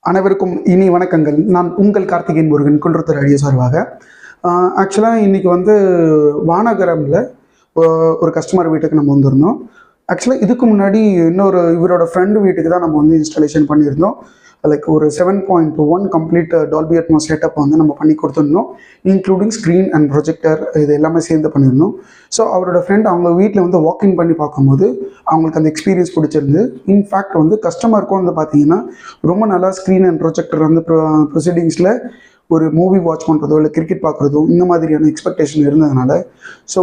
அனைவருக்கும் இனி வணக்கங்கள். நான் உங்கள் கார்த்திகேயன் முருகன், குன்றத்தூர் அழிய சார்பாக. ஆக்சுவலாக இன்றைக்கி வானகரமில் ஒரு கஸ்டமர் வீட்டுக்கு நம்ம வந்திருந்தோம். ஆக்சுவலாக இதுக்கு முன்னாடி இன்னொரு இவரோட ஃப்ரெண்டு வீட்டுக்கு தான் நம்ம இன்ஸ்டாலேஷன் பண்ணியிருந்தோம். லைக் ஒரு 7.1 கம்ப்ளீட் டால்பி அட்மாஸ் செட்டப் நம்ம பண்ணி கொடுத்துருந்தோம், இன்க்ளூடிங் ஸ்க்ரீன் அண்ட் ப்ரொஜெக்டர் இது எல்லாமே சேர்ந்து பண்ணியிருந்தோம். ஸோ அவரோட ஃப்ரெண்ட் அவங்க வீட்டில் வாக்கிங் பண்ணி பார்க்கும்போது அவங்களுக்கு அந்த எக்ஸ்பீரியன்ஸ் பிடிச்சிருந்து. இன்ஃபேக்ட் கஸ்டமருக்கும் பார்த்தீங்கன்னா ரொம்ப நல்லா ஸ்க்ரீன் அண்ட் ப்ரொஜெக்டர் ப்ரொசீடிங்ஸில் ஒரு மூவி வாட்ச் பண்ணுறதோ இல்லை கிரிக்கெட் பார்க்குறதோ இந்த மாதிரியான எக்ஸ்பெக்டேஷன் இருந்ததுனால ஸோ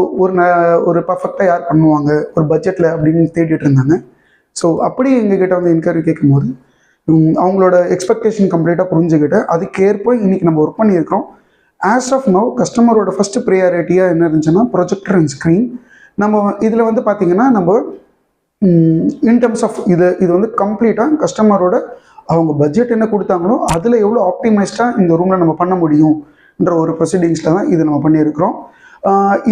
ஒரு பர்ஃபெக்டாக யார் பண்ணுவாங்க ஒரு பட்ஜெட்டில் அப்படின்னு தேடிட்டு இருந்தாங்க. ஸோ அப்படி எங்ககிட்ட என்கொயரி கேட்கும்போது அவங்களோட எக்ஸ்பெக்டேஷன் கம்ப்ளீட்டாக புரிஞ்சுக்கிட்டு அதுக்கேற்ப இன்றைக்கி நம்ம ஒர்க் பண்ணியிருக்கிறோம். ஆஸ் ஆஃப் நவ் கஸ்டமரோட ஃபஸ்ட்டு ப்ரியாரிட்டியாக என்ன இருந்துச்சுன்னா ப்ரொஜெக்டர் அண்ட் ஸ்க்ரீன். நம்ம இதில் பார்த்தீங்கன்னா நம்ம இன் டர்ம்ஸ் ஆஃப் இது கம்ப்ளீட்டாக கஸ்டமரோட அவங்க பட்ஜெட் என்ன கொடுத்தாங்களோ அதில் எவ்வளோ ஆப்டிமைஸ்டாக இந்த ரூமில் நம்ம பண்ண முடியும்ன்ற ஒரு ப்ரொசீடிங்ஸில் தான் இது நம்ம பண்ணியிருக்கிறோம்.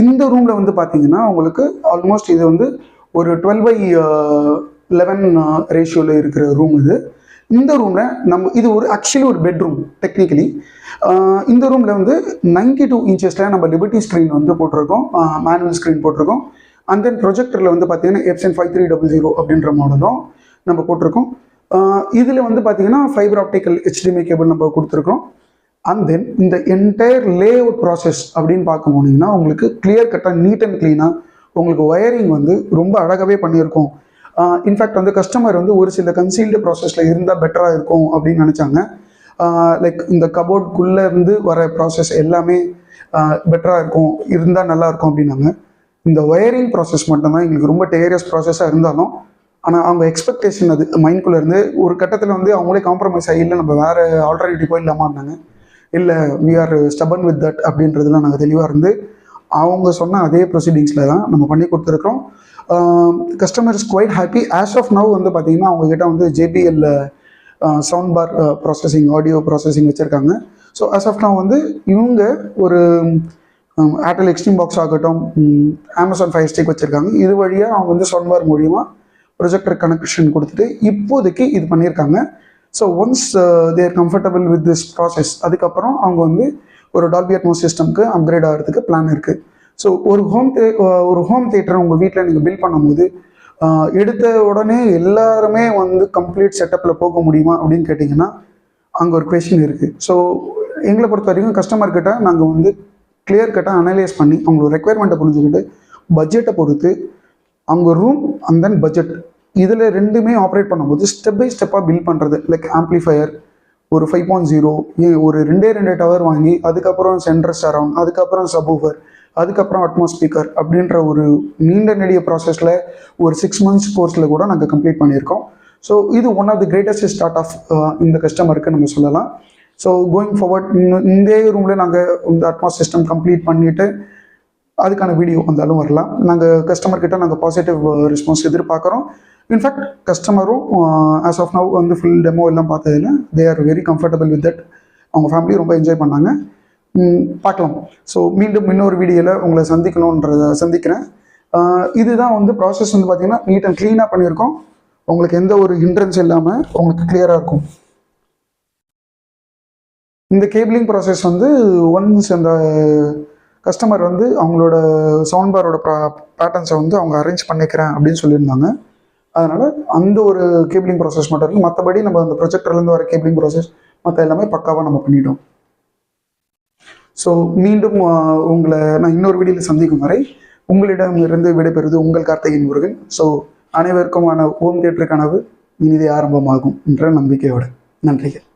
இந்த ரூமில் பார்த்தீங்கன்னா உங்களுக்கு ஆல்மோஸ்ட் இது ஒரு 12:11 ரேஷியோவில் இருக்கிற ரூம் இது. இந்த ரூமில் நம்ம இது ஆக்சுவலி ஒரு பெட்ரூம் டெக்னிக்கலி. இந்த ரூமில் 92 இன்ச்சஸில் நம்ம லிபர்ட்டி ஸ்க்ரீன் போட்டிருக்கோம், மேனுவல் ஸ்க்ரீன் போட்டிருக்கோம். அண்ட் தென் ப்ரொஜெக்டரில் பார்த்தீங்கன்னா Epson 5300 அப்படின்ற மாடலும் நம்ம போட்டிருக்கோம். இதில் பார்த்தீங்கன்னா ஃபைபர் ஆப்டிக்கல் HDMI கேபிள் நம்ம கொடுத்துருக்கோம். அண்ட் தென் இந்த என்டையர் லே அவுட் ப்ராசஸ் அப்படின்னு பார்க்க போனீங்கன்னா உங்களுக்கு கிளியர் கட்டாக நீட் அண்ட் க்ளீனாக உங்களுக்கு ஒயரிங் ரொம்ப அழகாகவே பண்ணியிருக்கோம். இன்ஃபேக்ட் கஸ்டமர் ஒரு சில கன்சீல்டு ப்ராசஸில் இருந்தால் பெட்டராக இருக்கும் அப்படின்னு நினச்சாங்க. லைக் இந்த கபோர்டுக்குள்ளே இருந்து வர ப்ராசஸ் எல்லாமே பெட்டராக இருக்கும், இருந்தால் நல்லாயிருக்கும் அப்படின்னாங்க. இந்த ஒயரிங் ப்ராசஸ் மட்டும்தான் எங்களுக்கு ரொம்ப டேரியஸ் ப்ராசஸாக இருந்தாலும் ஆனால் அவங்க எக்ஸ்பெக்டேஷன் அது மைண்ட்குள்ளே இருந்து ஒரு கட்டத்தில் அவங்களே காம்ப்ரமைஸ் ஆகி இல்லை நம்ம வேறு ஆல்டர்னேட்டிவ் போயிடலாமா இருந்தாங்க. இல்லை we are stubborn with that அப்படின்றதுலாம் நாங்கள் தெளிவாக இருந்து அவங்க சொன்ன அதே ப்ரொசீடிங்ஸில் தான் நம்ம பண்ணி கொடுத்துருக்கோம். Customer is quite happy. As of now பார்த்தீங்கன்னா அவங்ககிட்ட JBL sound bar processing, audio processing வச்சுருக்காங்க. ஸோ ஆஸ் ஆஃப் நவ் இவங்க ஒரு ஏர்டெல் எக்ஸ்ட்ரீம் பாக்ஸ் ஆகட்டும், Amazon Fire Stick வச்சுருக்காங்க. இது வழியாக அவங்க சவுண்ட் பார் மூலியமாக ப்ரொஜெக்டர் கனெக்ஷன் கொடுத்துட்டு இப்போதைக்கு இது பண்ணியிருக்காங்க. So once they're comfortable with this process அதுக்கப்புறம் அவங்க ஒரு டால்பி அட்மாஸ் சிஸ்டம்க்கு அப்கிரேட் ஆகிறதுக்கு பிளான் இருக்குது. ஸோ ஒரு ஹோம் தியேட்டர் உங்கள் வீட்டில் நீங்கள் பில்ட் பண்ணும்போது எடுத்த உடனே எல்லாருமே கம்ப்ளீட் செட்டப்பில் போக முடியுமா அப்படின்னு கேட்டிங்கன்னா அங்கே ஒரு கொஷின் இருக்குது. ஸோ எங்களை பொறுத்த வரைக்கும் கஸ்டமர்கிட்ட நாங்கள் கிளியர் கட்டாக அனலைஸ் பண்ணி அவங்களோட ரெக்குயர்மெண்ட்டை புரிஞ்சுக்கிட்டு பட்ஜெட்டை பொறுத்து அவங்க ரூம் அண்ட் தென் பட்ஜெட் இதில் ரெண்டுமே ஆப்ரேட் பண்ணும்போது ஸ்டெப் பை ஸ்டெப்பாக பில்ட் பண்ணுறது. லைக் ஆம்ப்ளிஃபயர் ஒரு 5.0 ஒரு 2 டவர் வாங்கி அதுக்கப்புறம் சென்டர் சரவுண்ட், அதுக்கப்புறம் சப்வூஃபர், அதுக்கப்புறம் அட்மாஸ் ஸ்பீக்கர் அப்படின்ற ஒரு நீண்ட நெடிய ப்ராசஸில் ஒரு 6 months கோர்ஸில் கூட நாங்கள் கம்ப்ளீட் பண்ணியிருக்கோம். ஸோ இது one of the greatest start of இந்த கஸ்டமருக்கு நம்ம சொல்லலாம். ஸோ கோயிங் ஃபார்வர்ட் இந்த ரூமில் நாங்கள் இந்த அட்மாஸ் சிஸ்டம் கம்ப்ளீட் பண்ணிவிட்டு அதுக்கான வீடியோ வந்தாலும் வரலாம். நாங்கள் கஸ்டமர்கிட்ட நாங்கள் பாசிட்டிவ் ரெஸ்பான்ஸ் எதிர்பார்க்குறோம். இன்ஃபேக்ட் கஸ்டமரும் as of now full demo எல்லாம் பார்த்ததில் they are very comfortable with that. அவங்க ஃபேமிலி ரொம்ப என்ஜாய் பண்ணாங்க. பார்க்கலாம். ஸோ மீண்டும் இன்னொரு வீடியோவில் உங்களை சந்திக்கிறேன். இதுதான் ப்ராசஸ் பார்த்தீங்கன்னா நீட் அண்ட் க்ளீனாக பண்ணியிருக்கோம். உங்களுக்கு எந்த ஒரு ஹிண்ட்ரன்ஸ் இல்லாமல் உங்களுக்கு கிளியராக இருக்கும். இந்த கேபிளிங் ப்ராசஸ் ஒன்ஸ் அந்த கஸ்டமர் அவங்களோட சவுண்ட் பாரோட பேட்டர்ன்ஸை அவங்க அரேஞ்ச் பண்ணிக்கிறேன் அப்படின்னு சொல்லியிருந்தாங்க. அதனால் அந்த ஒரு கேபிளிங் ப்ராசஸ் மட்டும் இருக்குது. மற்றபடி நம்ம அந்த ப்ரொஜெக்டர்லேருந்து வர கேபிளிங் ப்ராசஸ் மற்ற எல்லாமே பக்காவாக நம்ம பண்ணிட்டோம். ஸோ மீண்டும் உங்களை நான் இன்னொரு வீடியோவில் சந்திக்கும் வரை உங்களிடமிருந்து விடைபெறுவது உங்கள் கார்த்திகேயன் முருகன். ஸோ அனைவருக்குமான ஹோம் தியேட்டர் கனவு இனிதே ஆரம்பமாகும் என்ற நம்பிக்கையோடு நன்றிகள்.